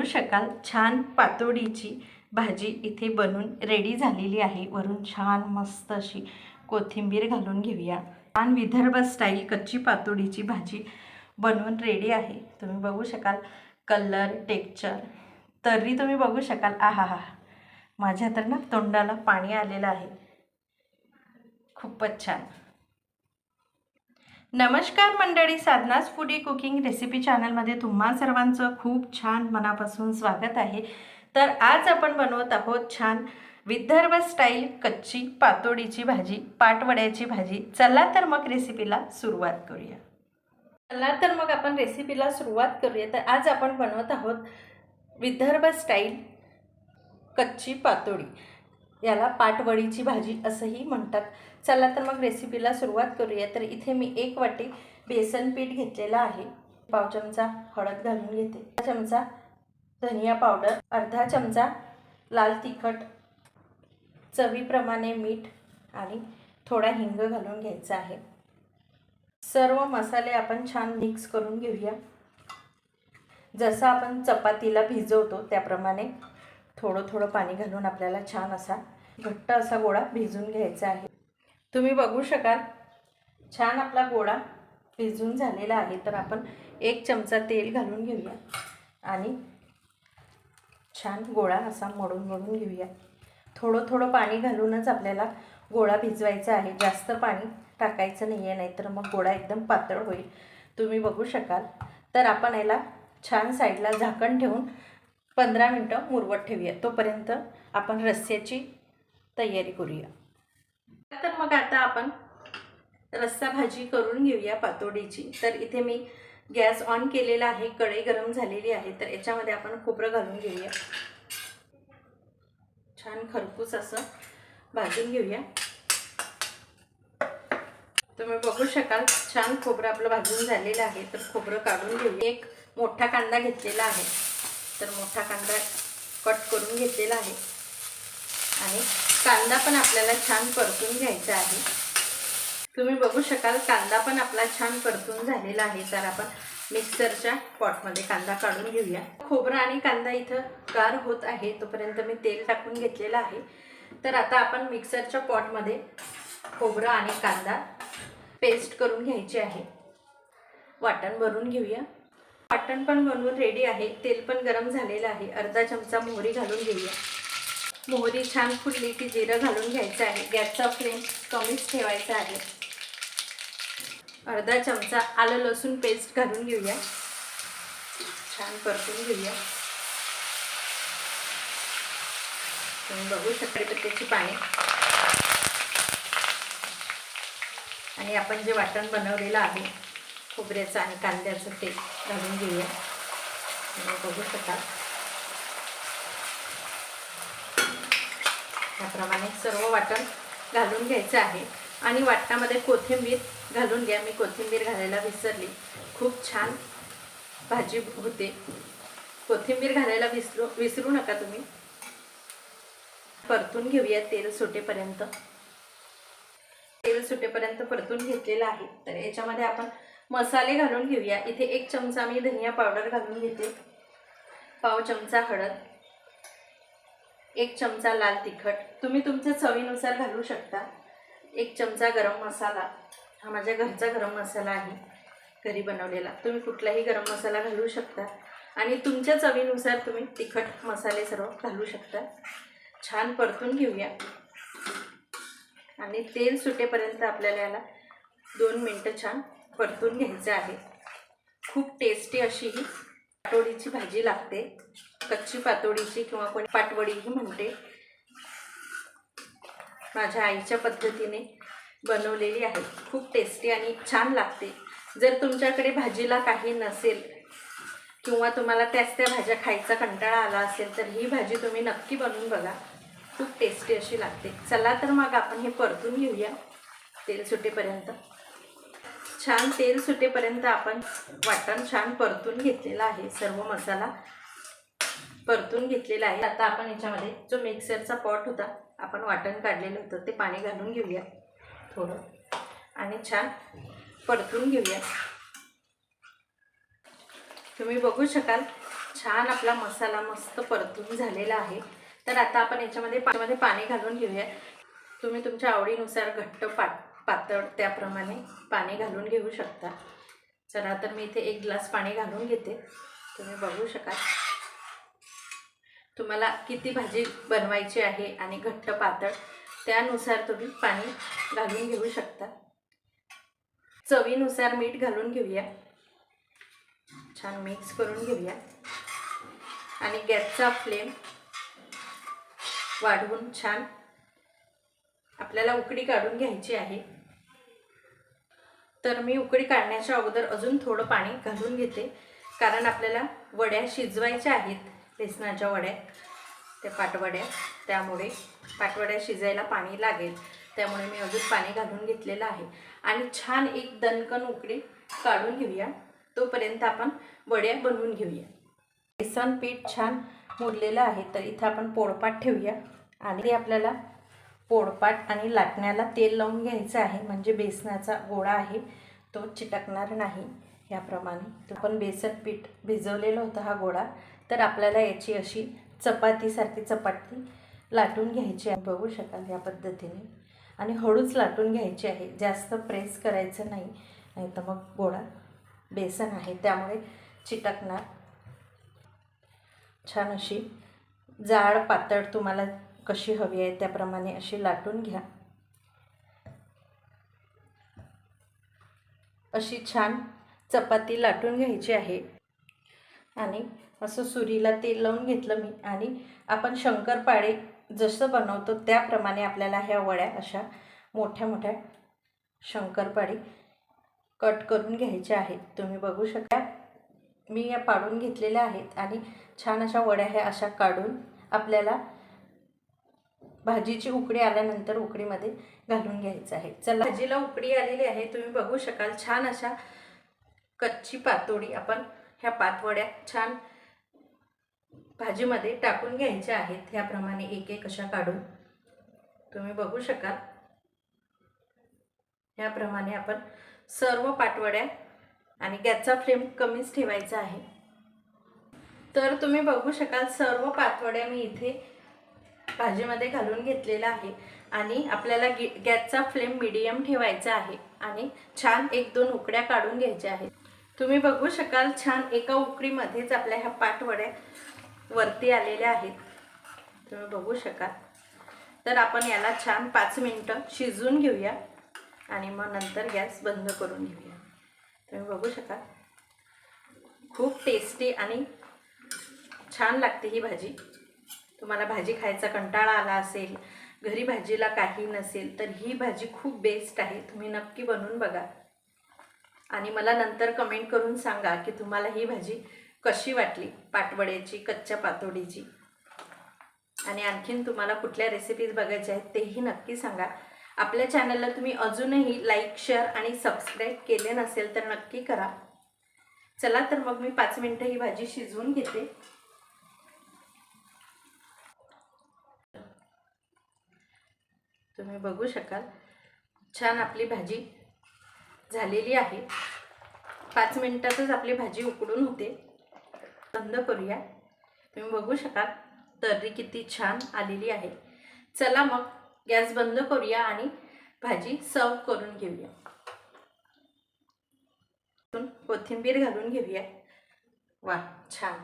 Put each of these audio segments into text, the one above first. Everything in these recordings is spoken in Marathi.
शकाल छान पातोडीची भाजी इथे बनून रेडी झालेली आहे। वरून छान मस्त अशी कोथिंबीर घालून घेऊया। छान विदर्भ स्टाईल कच्ची पातोडीची भाजी बनवून रेडी आहे। तुम्ही बघू शकाल कलर टेक्स्चर तरी तुम्ही बघू शकाल। आहा, माझ्या तर ना तोंडाला पाणी आलेलं आहे। खूपच छान। नमस्कार मंडळी, साधनास फूडी कुकिंग रेसिपी चॅनलमध्ये तुम्हा सर्वांचं खूप छान मनापासून स्वागत आहे। तर आज आपण बनवत आहोत छान विदर्भ स्टाईल कच्ची पातोडीची भाजी, पाटवड्याची भाजी। चला तर मग रेसिपीला सुरुवात करूया। तर आज आपण बनवत आहोत विदर्भ स्टाईल कच्ची पातोडी, याला पाटवडीची भाजी असंही म्हणतात। चला तर मग रेसिपीला सुरुवात करूया। तर इथे मी 1 वाटी बेसन पीठ घेतलेला आहे। पाव चमचा हळद घालून घेते, 1 चमचा धनिया पावडर, अर्धा चमचा लाल तिखट, चवीप्रमाणे मीठ आणि थोडा हिंग घालून घ्यायचा आहे। सर्व मसाले आपण छान मिक्स करून घेऊया। जसं आपण चपातीला भिजवतो त्याप्रमाणे थोडं पाणी घालून आपल्याला छान असा घट्ट असा गोळा भिजवून घ्यायचा आहे। तुम्ही बघू शकाल छान आपला गोळा भिजून झालेला आहे। तर आपण 1 चमचा तेल घालून घेऊया आणि छान गोळा असा मळून घेऊया। थोडं पाणी घालूनच आपल्याला गोळा भिजवायचा आहे। जास्त पाणी टाकायचं नाही आहे, नाहीतर मग गोळा एकदम पातळ होईल। तुम्ही बघू शकाल। तर आपण याला छान साईडला झाकण ठेवून 15 मिनिटं मुरवत ठेवूया। तोपर्यंत आपण रस्स्याची तयारी करूया। तर मग आता आपण रस्सा भाजी करून घेऊया पातोडीची। तर इथे मी गॅस ऑन केलेला आहे, कढई गरम झालेली आहे। तर याच्यामध्ये आपण खोबरं घालून घेऊया, छान खरपूस असं भाजून घेऊया। तुम्ही बघू शकाल छान खोबरं आपलं भाजून झालेलं आहे। तर खोबरं काढून घेऊया। 1 मोठा कांदा घेतलेला आहे, तर मोठा कांदा कट करून घेतलेला आहे आणि कांदा पण आपल्याला छान परतून घ्यायचा आहे। तुम्ही बघू शकाल कांदा पण आपला छान परतून झालेला आहे। तर आपण मिक्सरच्या पॉटमध्ये कांदा काढून घेऊया। खोबरं आणि कांदा इथं गार होत आहे, तोपर्यंत मी तेल टाकून घेतलेलं आहे। तर आता आपण मिक्सरच्या पॉटमध्ये खोबरं आणि कांदा पेस्ट करून घ्यायचे आहे। वाटण भरून घेऊया। वाटण पण बनवून रेडी आहे। तेल पण गरम झालेलं आहे। अर्धा चमचा मोहरी घालून घेऊया। मोहरी छान फुटली की जिरं घालून घ्यायचं आहे। गॅसचा फ्लेम कमीच ठेवायचा आहे। अर्धा चमचा आलं लसूण पेस्ट घालून घेऊया, छान परतून घेऊया। तुम्ही बघू शकता त्याची पाणी आणि आपण जे वाटण बनवलेलं आहे खोबऱ्याचं आणि कांद्याचं ते घालून घेऊया। तुम्ही बघू शकाल त्याप्रमाणे सर्व वाटण घालून घ्यायचं आहे आणि वाटणामध्ये कोथिंबीर घालून घ्या। मी कोथिंबीर घालायला विसरली। खूप छान भाजी होते। कोथिंबीर घालायला विसरू नका तुम्ही। परतून घेऊया तेल सुटेपर्यंत। तेल सुटेपर्यंत परतून घेतलेलं आहे। तर याच्यामध्ये आपण मसाले घालून घेऊया। इथे 1 चमचा मी धनिया पावडर घालून घेते, पाव चमचा हळद, 1 चमचा लाल तिखट, तुम्ही तुमच्या चवीनुसार घालू शकता, 1 चमचा गरम मसाला, हा माझ्या घरचा गरम मसाला आहे, घरी बनवलेला। तुम्ही कुठलाही गरम मसाला घालू शकता आणि तुमच्या चवीनुसार तुम्ही तिखट मसाले सर्व घालू शकता। छान परतून घेऊया आणि तेल सुटेपर्यंत आपल्याला याला 2 मिनिटं छान परतून घ्यायचं आहे। खूप टेस्टी अशी ही पातोडीची भाजी लागते, कच्ची पातोडीची किंवा कोणी पाटवडीही म्हणते। माझ्या आईच्या पद्धतीने बनवलेली आहे। खूप टेस्टी आणि छान लागते। जर तुमच्याकडे भाजीला काही नसेल किंवा तुम्हाला त्याच भाज्या खायचा कंटाळा आला असेल तर ही भाजी तुम्ही नक्की बनवून बघा, खूप टेस्टी अशी लागते। चला तर मग आपण हे परतून घेऊया तेल सुटेपर्यंत। छान तेल सुटेपर्यंत आपण वाटण छान परतून घेतलेला आहे, सर्व मसाला परतून घेतलेला आहे। आता आपण याच्यामध्ये जो मिक्सरचा पॉट होता आपण वाटण काढलेलं होतं ते पाणी घालून घेऊया थोडं आणि छान परतून घेऊया। तुम्ही बघू शकाल छान आपला मसाला मस्त परतून झालेला आहे. तर आता आपण याच्यामध्ये पाणी घालून घेऊया. तुम्ही तुमच्या आवडीनुसार घट्ट पातळ त्याप्रमाणे पाणी घालून घेऊ शकता. चला तर मी इथे 1 ग्लास पाणी घालून घेते. तुम्ही बघू शकाल तुम्हाला किती भाजी बनवायची आहे आणि घट्ट पातळ त्यानुसार तुम्ही पाणी घालून घेऊ शकता. चवीनुसार मीठ घालून घेऊया. छान मिक्स करून घेऊया आणि गॅसचा फ्लेम वाढवून छान आपल्याला उकळी काढून घ्यायची आहे. तर मी उकळी काढण्याच्या अगोदर अजून थोडं पाणी घालून घेते, कारण आपल्याला वड्या शिजवायच्या आहेत, बेसनाच्या वड्या, त्या पाटवड्या. त्यामुळे पाटवड्या शिजायला पाणी लागेल, त्यामुळे मी अजून पाणी घालून घेतलेलं आहे. आणि छान एक दणकन उकळी काढून घेऊया. तोपर्यंत आपण वड्या बनवून घेऊया. बेसन पीठ छान मुरलेलं आहे, तर इथं आपण पोळपाट ठेवूया. आणि आपल्याला पोळपाट आणि लाटण्याला तेल लावून घ्यायचं आहे, म्हणजे बेसनाचा गोळा आहे तो चिटकणार नाही. याप्रमाणे आपण बेसन पीठ भिजवलेलं होतं हा गोळा, तर आपल्याला याची अशी चपातीसारखी चपाती लाटून घ्यायची आहे. बघू शकाल या पद्धतीने. आणि हळूच लाटून घ्यायची आहे, जास्त प्रेस करायचं नाही, नाही तर मग गोळा बेसन आहे त्यामुळे चिटकणार. छान अशी जाड पातळ तुम्हाला कशी हवी आहे त्याप्रमाणे अशी लाटून घ्या. अशी छान चपाती लाटून घ्यायची आहे. आणि असं सुरीला तेल लावून घेतलं मी. आणि आपण शंकरपाळे जसं बनवतो त्याप्रमाणे आपल्याला ह्या वड्या अशा मोठ्या मोठ्या शंकरपाळी कट करून घ्यायच्या आहेत. तुम्ही बघू शकता मी या पाडून घेतलेल्या आहेत. आणि छान अशा वड्या ह्या अशा काढून आपल्याला भाजीची उकळी आल्यानंतर उकळीमध्ये घालून घ्यायचं आहे. चला, भाजीला उकळी आलेली आहे, तुम्ही बघू शकाल. छान अशा कच्ची पातोडी आपण ह्या पातवड्या छान भाजीमध्ये टाकून घ्यायच्या आहेत. ह्याप्रमाणे एक एक अशा काढून तुम्ही बघू शकाल. ह्याप्रमाणे आपण सर्व पातवड्या, आणि गॅसचा फ्लेम कमीच ठेवायचा आहे. तर तुम्ही बघू शकाल सर्व पातवड्या मी इथे भाजीमध्ये घालून घेतलेला आहे. आणि आपल्याला गॅसचा फ्लेम मीडियम ठेवायचा आहे. आणि छान 1-2 उकड्या काढून घ्यायच्या आहेत. तुम्ही बघू शकाल छान एका उकळीमध्येच आपल्या ह्या पातवड्या वरती आलेल्या आहेत. तुम्ही बघू शकाल. तर आपण याला छान 5 मिनिटं शिजवून घेऊया आणि मग नंतर गॅस बंद करून घेऊया. तुम्ही बघू शकाल खूप टेस्टी आणि छान लागते ही भाजी. तुम्हाला भाजी खायचा कंटाळा आला असेल, घरी भाजीला काही नसेल, तर ही भाजी खूप बेस्ट आहे. तुम्ही नक्की बनवून बघा आणि मला नंतर कमेंट करून सांगा की तुम्हाला ही भाजी कशी वाटली, पाटवड्याची, कच्च्या पातोडीची. आणि आणखीन तुम्हाला कुठल्या रेसिपीज बघायच्या आहेत तेही नक्की सांगा. आपल्या चॅनलला तुम्ही अजूनही लाईक, शेअर आणि सबस्क्राईब केले नसेल तर नक्की करा. चला तर मग मी 5 मिनिटं ही भाजी शिजवून घेते. तुम्ही बघू शकाल छान आपली भाजी झालेली आहे. 5 मिनिटातच आपली भाजी उकडून होते. बंद करूया. तुम्ही बघू शकाल तर्री किती छान आलेली आहे. चला मग गॅस बंद करूया आणि भाजी सर्व करून घेऊया. कोथिंबीर घालून घेऊया. वा, छान.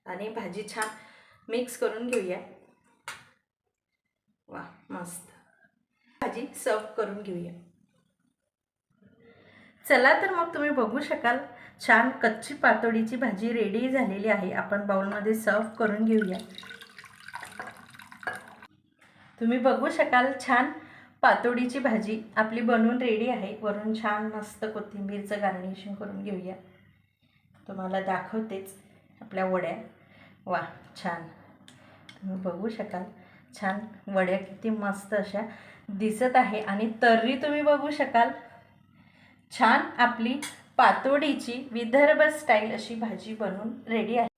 आणि भाजी छान मिक्स करून घेऊया. वा, मस्त. भाजी सर्व करून घेऊया. चला तर मग तुम्ही बघू शकाल छान कच्ची पातोडीची भाजी रेडी झालेली आहे. आपण बाउलमध्ये सर्व करून घेऊया. तुम्ही बघू शकाल छान पातोडीची भाजी आपली बनवून रेडी आहे. वरून छान मस्त कोथिंबीरचं गार्निशिंग करून घेऊया. तुम्हाला दाखवतेच आपल्या वड्या. वा, छान. तुम्ही बघू शकाल छान वड्या किती मस्त अशा दिसत आहे. आणि तर्री तुम्ही बघू शकाल छान आपली पातोडीची विदर्भ स्टाईल अशी भाजी बनवून रेडी आहे.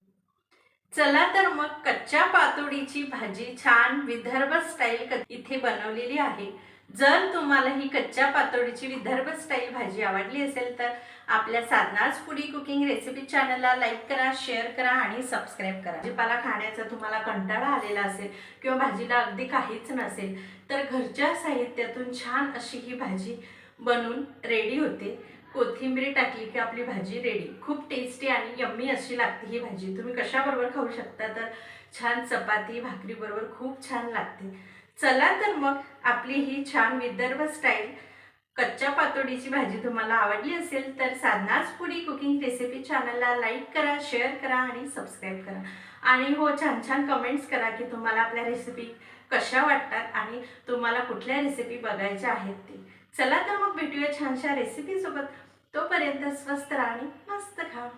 चला तर मग कच्च्या पातोडीची भाजी छान विदर्भ स्टाईल इथे बनवलेली आहे. जर तुम्हाला ही कच्च्या पातोडीची विदर्भ स्टाईल भाजी आवडली असेल तर आपल्या साधनाच फूडी कुकिंग रेसिपी चॅनलला लाईक करा, शेअर करा आणि सबस्क्राईब करा. भाजीपाला खाण्याचा तुम्हाला कंटाळा आलेला असेल किंवा भाजीला अगदी काहीच नसेल तर घरच्या साहित्यातून छान अशी ही भाजी बनून रेडी होते. कोथिंबीर टाकली की आपली भाजी रेडी. खूप टेस्टी आणि यम्मी अशी लागते ही भाजी. तुम्ही कशाबरोबर खाऊ शकता तर छान चपाती भाकरी बरोबर खूप छान लागते. चला तर मग आपली ही छान विदर्भ स्टाईल कच्च्या पातोडीची भाजी तुम्हाला आवडली असेल तर साधनाच फूडी कुकिंग रेसिपी चॅनलला लाईक करा, शेअर करा आणि सबस्क्राईब करा. आणि हो, छान छान कमेंट्स करा की तुम्हाला आपल्या रेसिपी कशा वाटतात आणि तुम्हाला कुठल्या रेसिपी बघायच्या आहेत ते. चला तर मग भेटूया छानशा रेसिपीसोबत. तोपर्यंत स्वस्त राहा आणि मस्त खा.